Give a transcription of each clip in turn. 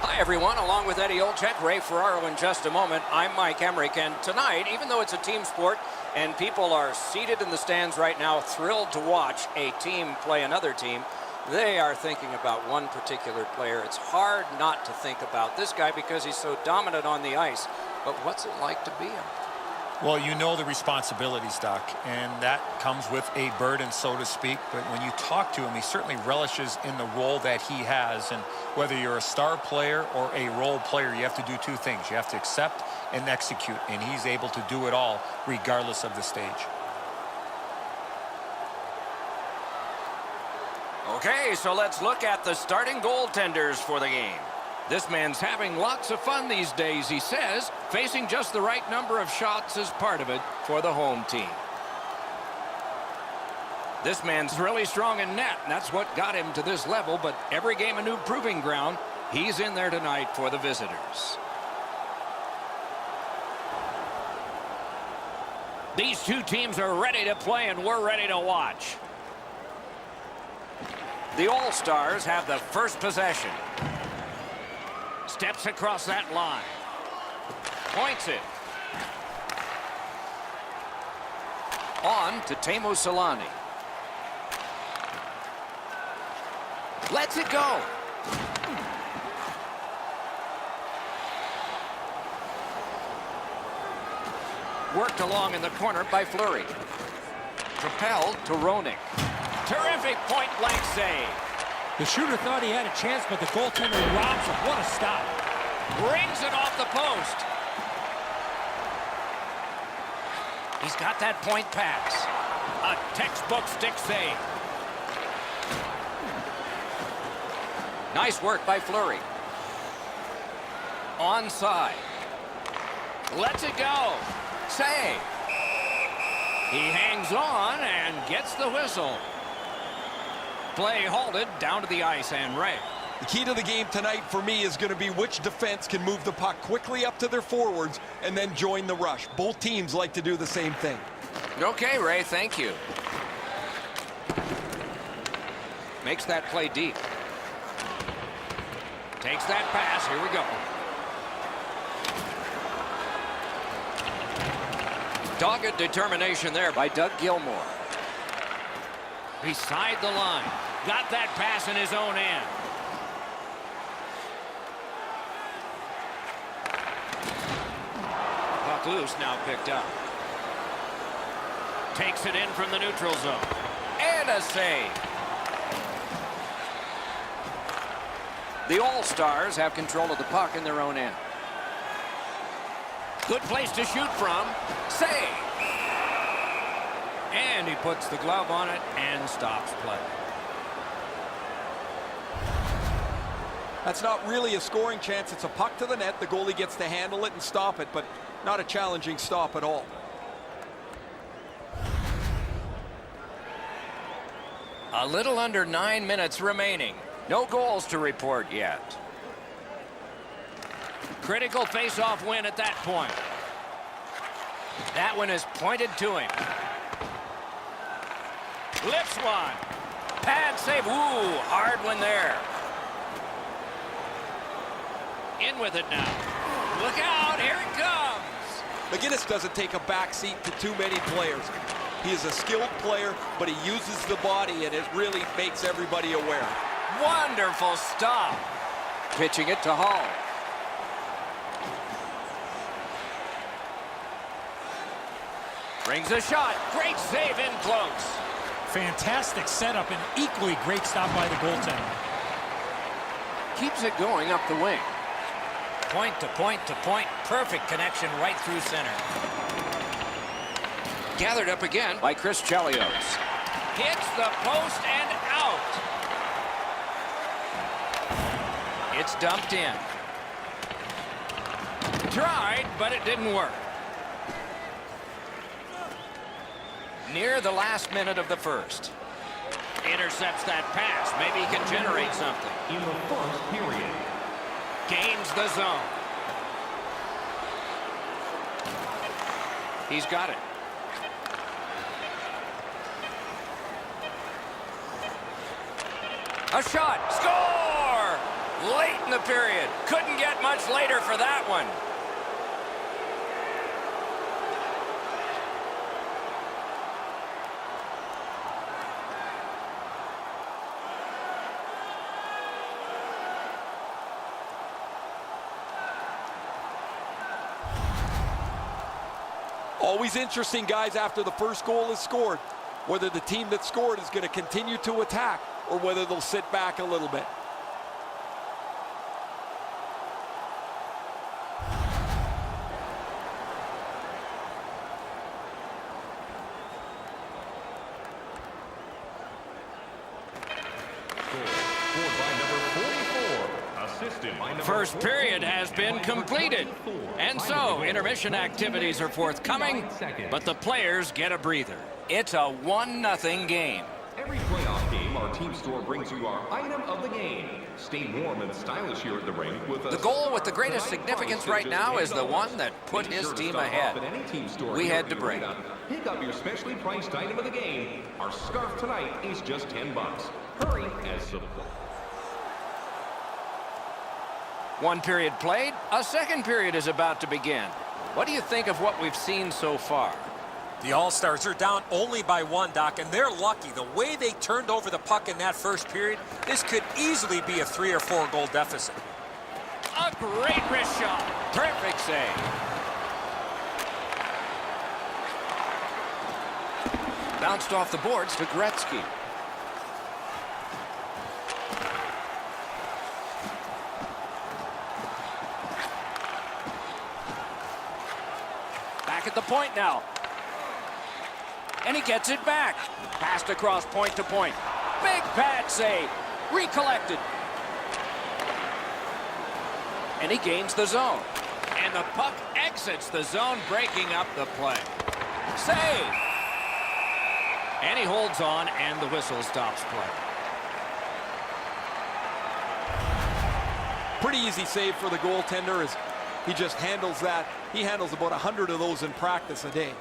Hi, everyone. Along with Eddie Olczyk, Ray Ferraro in just a moment. I'm Mike Emmerich, and tonight, even though it's a team sport and people are seated in the stands right now, thrilled to watch a team play another team, they are thinking about one particular player. It's hard not to think about this guy because he's so dominant on the ice. But what's it like to be him? Well, you know the responsibilities, Doc, and that comes with a burden, so to speak. But when you talk to him, he certainly relishes in the role that he has. And whether you're a star player or a role player, you have to do two things. You have to accept and execute, and he's able to do it all regardless of the stage. Okay, so let's look at the starting goaltenders for the game. This man's having lots of fun these days, he says. Facing just the right number of shots is part of it for the home team. This man's really strong in net, and that's what got him to this level, but every game a new proving ground. He's in there tonight for the visitors. These two teams are ready to play, and we're ready to watch. The All-Stars have the first possession. Steps across that line. Points it. On to Teemu Selanne. Lets it go. Worked along in the corner by Fleury. Propelled to Roenick. Terrific point-blank save. The shooter thought he had a chance, but the goaltender robs him. What a stop. Brings it off the post. He's got that point pass. A textbook stick save. Nice work by Fleury. Onside. Lets it go. Save. He hangs on and gets the whistle. Play halted down to the ice, and Ray. The key to the game tonight for me is going to be which defense can move the puck quickly up to their forwards and then join the rush. Both teams like to do the same thing. Okay, Ray, thank you. Makes that play deep. Takes that pass. Here we go. Dogged determination there by Doug Gilmour. Beside the line. Got that pass in his own end. Puck loose, now picked up. Takes it in from the neutral zone. And a save. The All-Stars have control of the puck in their own end. Good place to shoot from. Save. And he puts the glove on it and stops play. That's not really a scoring chance. It's a puck to the net. The goalie gets to handle it and stop it, but not a challenging stop at all. A little under 9 minutes remaining. No goals to report yet. Critical face-off win at that point. That one is pointed to him. Lifts one. Pad save. Ooh, hard one there. In with it now. Look out, here it comes. McGinnis doesn't take a back seat to too many players. He is a skilled player, but he uses the body, and it really makes everybody aware. Wonderful stop. Pitching it to Hall. Brings a shot. Great save in close. Fantastic setup and equally great stop by the goaltender. Keeps it going up the wing. Point to point to point. Perfect connection right through center. Gathered up again by Chris Chelios. Hits the post and out. It's dumped in. Tried, but it didn't work. Near the last minute of the first. Intercepts that pass. Maybe he can generate something. In the first period. Gains the zone. He's got it. A shot. Score! Late in the period. Couldn't get much later for that one. Always interesting, guys, after the first goal is scored, whether the team that scored is going to continue to attack or whether they'll sit back a little bit. First period has been completed. And so, intermission activities are forthcoming, but the players get a breather. It's a 1-0 game. Every playoff game, our team store brings you our item of the game. Stay warm and stylish here at the rink with The goal with the greatest significance right now is the one that put his team ahead. We head to break. Pick up your specially priced item of the game. Our scarf tonight is just $10. Hurry as support. One period played, a second period is about to begin. What do you think of what we've seen so far? The All-Stars are down only by 1, Doc, and they're lucky. The way they turned over the puck in that first period, this could easily be a 3 or 4 goal deficit. A great wrist shot. Perfect save. Bounced off the boards to Gretzky. Back at the point now. And he gets it back. Passed across point to point. Big pad save. Recollected. And he gains the zone. And the puck exits the zone, breaking up the play. Save. And he holds on, and the whistle stops play. Pretty easy save for the goaltender as he just handles that. He handles about 100 of those in practice a day.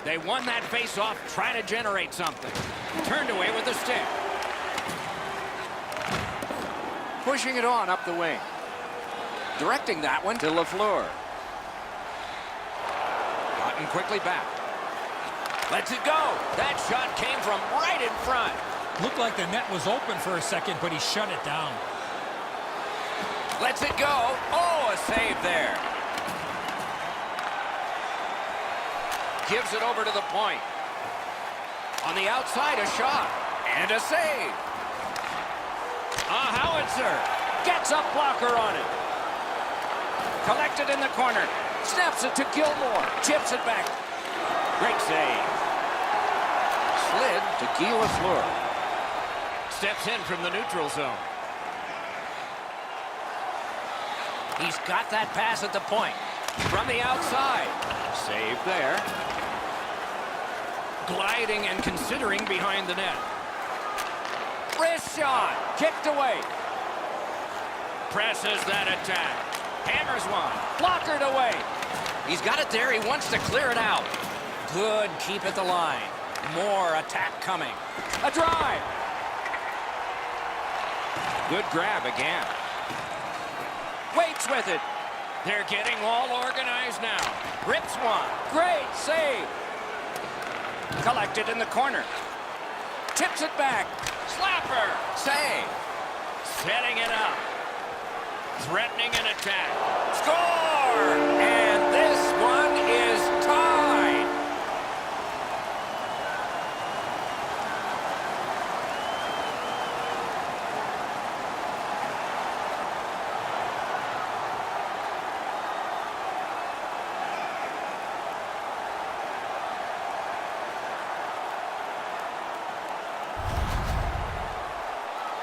They won that face-off, trying to generate something. Turned away with the stick. Pushing it on up the wing. Directing that one to Lafleur. Gotten quickly back. Lets it go. That shot came from right in front. Looked like the net was open for a second, but he shut it down. Lets it go. Oh, a save there. Gives it over to the point. On the outside, a shot. And a save. A howitzer. Gets a blocker on it. Collected in the corner. Snaps it to Gilmore. Chips it back. Great save. Slid to Guy Lafleur. Steps in from the neutral zone. He's got that pass at the point. From the outside. Save there. Gliding and considering behind the net. Wrist shot. Kicked away. Presses that attack. Hammers one. Blockered away. He's got it there. He wants to clear it out. Good keep at the line. More attack coming. A drive. Good grab again. Waits with it. They're getting all organized now. Rips one. Great save. Collected in the corner. Tips it back. Slapper. Save. Setting it up. Threatening an attack. Score! And this one is tied.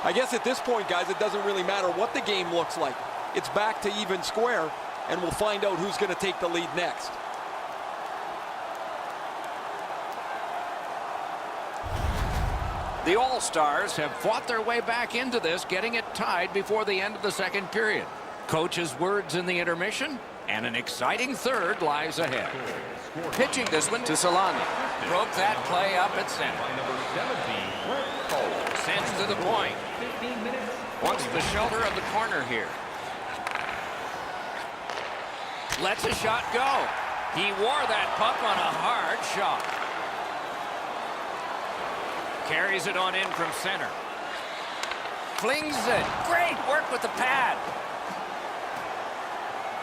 I guess at this point, guys, it doesn't really matter what the game looks like. It's back to even square, and we'll find out who's going to take the lead next. The All-Stars have fought their way back into this, getting it tied before the end of the second period. Coach's words in the intermission, And an exciting third lies ahead. Pitching this one to Solani. Broke that play up at center. Sends to the point. Wants the shelter of the corner here. Lets a shot go. He wore that puck on a hard shot. Carries it on in from center. Flings it. Great work with the pad.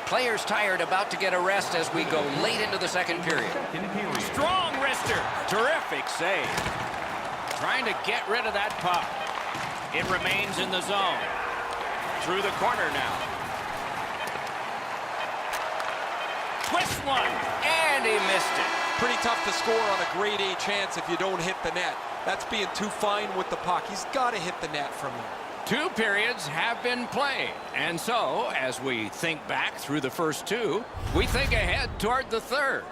Players tired, about to get a rest as we go late into the second period. Strong wrister. Terrific save. Trying to get rid of that puck. It remains in the zone. Through the corner now. Twists one, and he missed it. Pretty tough to score on a grade A chance if you don't hit the net. That's being too fine with the puck. He's got to hit the net from there. 2 periods have been played. And so, as we think back through the first 2, we think ahead toward the third.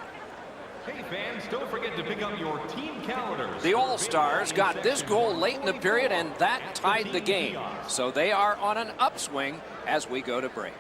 Hey fans, don't forget to pick up your team calendars. The All-Stars got this goal late in the period, and that tied the game. So they are on an upswing as we go to break.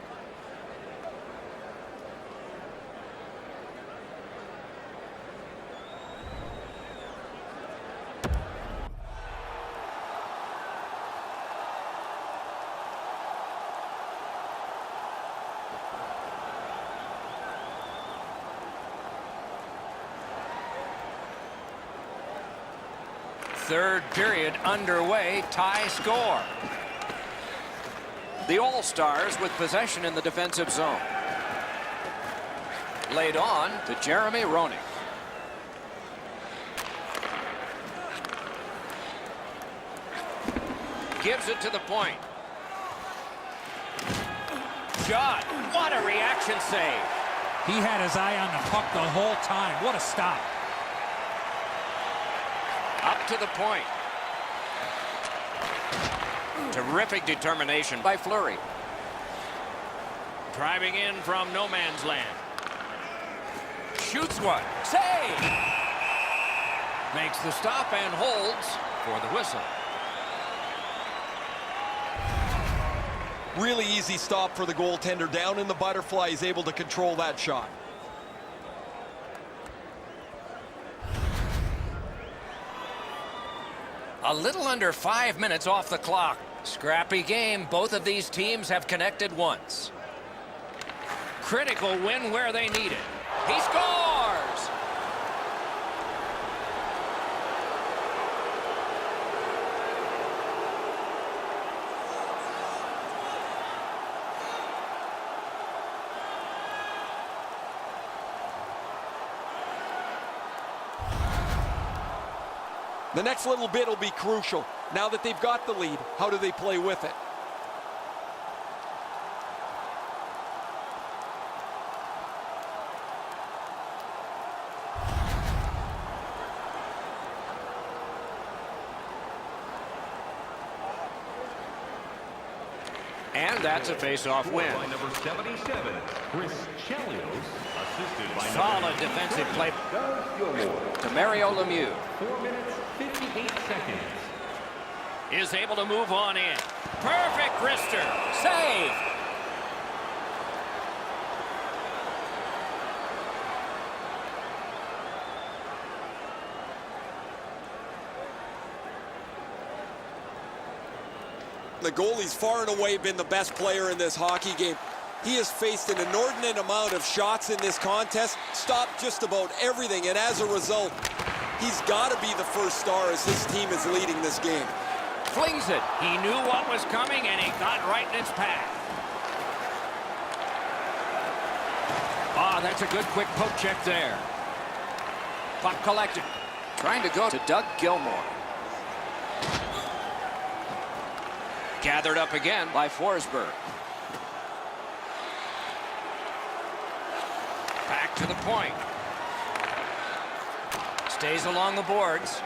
Third period underway, tie score. The All-Stars with possession in the defensive zone. Laid on to Jeremy Roenick. Gives it to the point. Shot. What a reaction save. He had his eye on the puck the whole time. What a stop. Up to the point. Terrific determination by Fleury. Driving in from no man's land. Shoots one. Save! Makes the stop and holds for the whistle. Really easy stop for the goaltender. Down in the butterfly, he's able to control that shot. A little under 5 minutes off the clock. Scrappy game. Both of these teams have connected once. Critical win where they need it. He scores! The next little bit will be crucial. Now that they've got the lead, how do they play with it? And that's a face-off win. By number 77, Chris Chelios, assisted by Solid defensive play to Mario Lemieux. 4 minutes, 58 seconds. Is able to move on in. Perfect wrister. Save. The goalie's far and away been the best player in this hockey game. He has faced an inordinate amount of shots in this contest, stopped just about everything, and as a result, he's got to be the first star as his team is leading this game. Flings it. He knew what was coming, and he got right in its path. Ah, that's a good quick poke check there. Puck collected. Trying to go to Doug Gilmour. Gathered up again by Forsberg. Back to the point. Stays along the boards.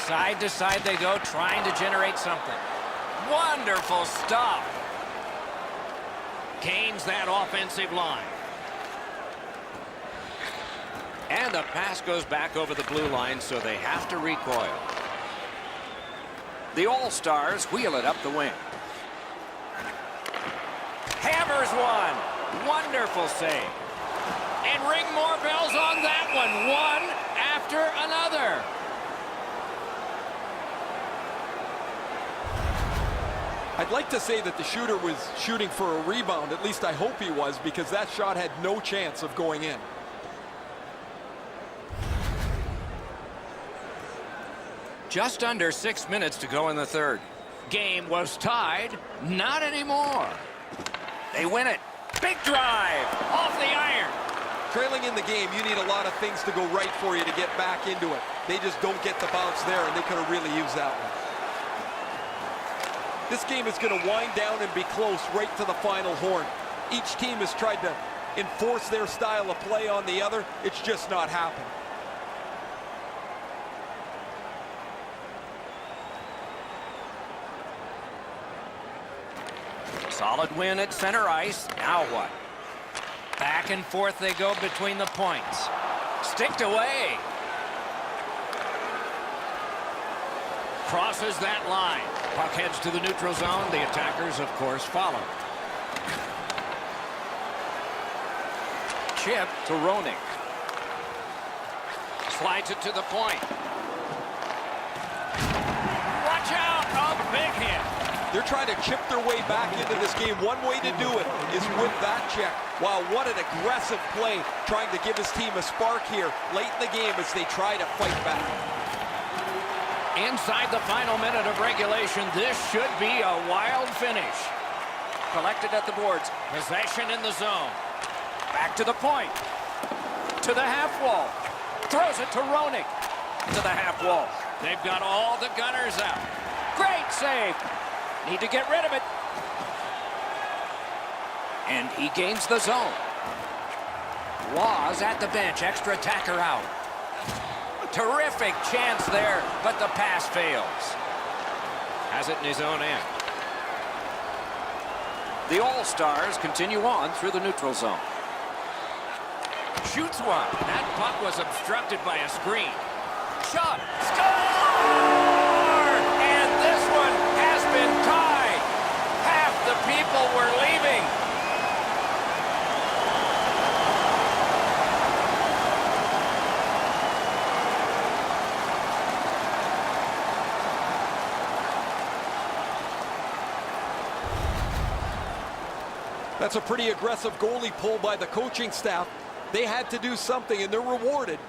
Side to side they go, trying to generate something. Wonderful stop. Gains that offensive line. And the pass goes back over the blue line, so they have to recoil. The All-Stars wheel it up the wing. Hammer scores one. Wonderful save. And ring more bells on that one. One after another. I'd like to say that the shooter was shooting for a rebound. At least I hope he was, because that shot had no chance of going in. Just under 6 minutes to go in the third. Game was tied. Not anymore. They win it. Big drive off the iron. Trailing in the game, you need a lot of things to go right for you to get back into it. They just don't get the bounce there, and they could have really used that one. This game is going to wind down and be close right to the final horn. Each team has tried to enforce their style of play on the other. It's just not happened. Solid win at center ice. Now what? Back and forth they go between the points. Sticked away. Crosses that line. Puck heads to the neutral zone. The attackers, of course, follow. Chip to Roenick. Slides it to the point. Watch out! A big hit. They're trying to chip their way back into this game. One way to do it is with that check. Wow, what an aggressive play, trying to give his team a spark here late in the game as they try to fight back. Inside the final minute of regulation, this should be a wild finish. Collected at the boards. Possession in the zone. Back to the point. To the half wall. Throws it to Roenick. To the half wall. They've got all the gunners out. Great save. Need to get rid of it. And he gains the zone. Laws at the bench. Extra attacker out. Terrific chance there, but the pass fails. Has it in his own end. The All-Stars continue on through the neutral zone. Shoots one. That puck was obstructed by a screen. Shot. Score! And this one has been tied. Half the people were leaving. That's a pretty aggressive goalie pull by the coaching staff. They had to do something, and they're rewarded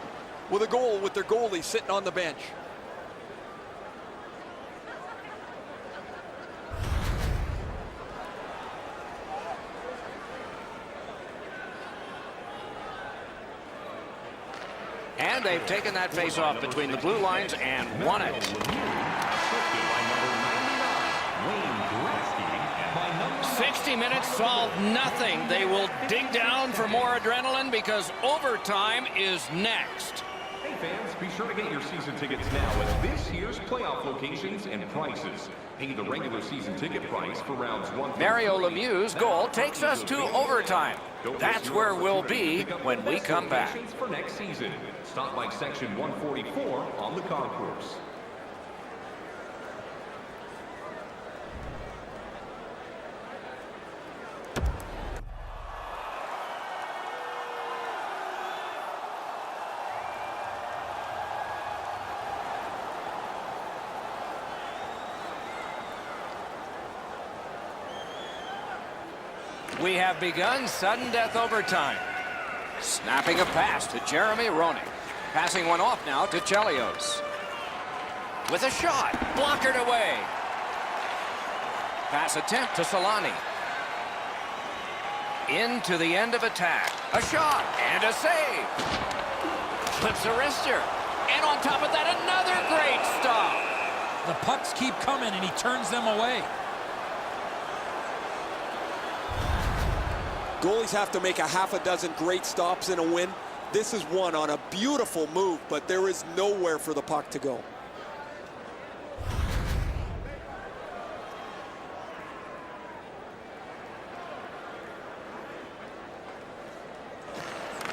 with a goal with their goalie sitting on the bench. And they've taken that face-off between the blue lines and won it. 60 minutes solved nothing. They will dig down for more adrenaline because overtime is next. Hey fans, be sure to get your season tickets now at this year's playoff locations and prices. Pay the regular season ticket price for rounds 1 through 3. Mario Lemieux's goal takes us to overtime. That's where we'll be when we come back. For next season, stop by section 144 on the concourse. We have begun sudden death overtime. Snapping a pass to Jeremy Roenick. Passing one off now to Chelios. With a shot. Blockered away. Pass attempt to Solani. Into the end of attack. A shot and a save. Flips a wrister. And on top of that, another great stop. The pucks keep coming, and he turns them away. Goalies have to make a half a dozen great stops in a win. This is one on a beautiful move, but there is nowhere for the puck to go.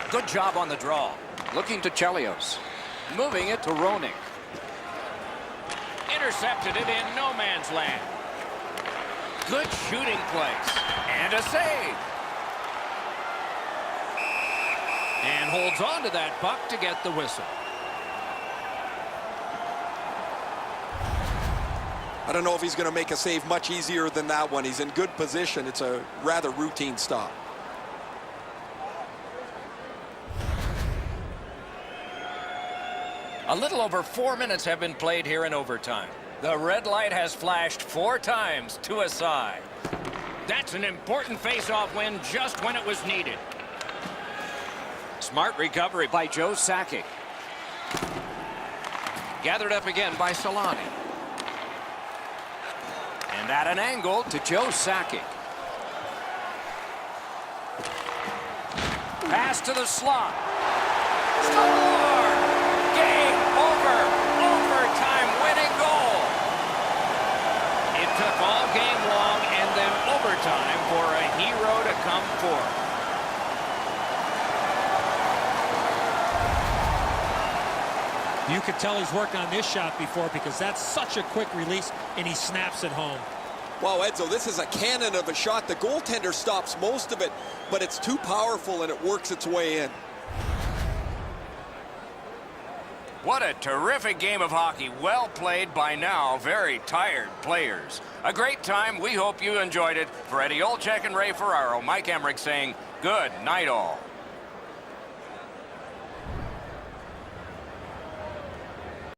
Good job on the draw. Looking to Chelios. Moving it to Roenick. Intercepted it in no man's land. Good shooting place. And a save. holds on to that puck to get the whistle. I don't know if he's going to make a save much easier than that one. He's in good position. It's a rather routine stop. A little over 4 minutes have been played here in overtime. The red light has flashed 4 times to a side. That's an important face-off win just when it was needed. Smart recovery by Joe Sakic. Gathered up again by Solani. And at an angle to Joe Sakic. Pass to the slot. Score! Game over. Overtime winning goal. It took all game long and then overtime for a hero to come forth. You could tell he's worked on this shot before because that's such a quick release, and he snaps it home. Wow, Edzo, this is a cannon of a shot. The goaltender stops most of it, but it's too powerful and it works its way in. What a terrific game of hockey. Well played by now very tired players. A great time. We hope you enjoyed it. For Eddie Olczyk and Ray Ferraro, Mike Emmerich saying good night all.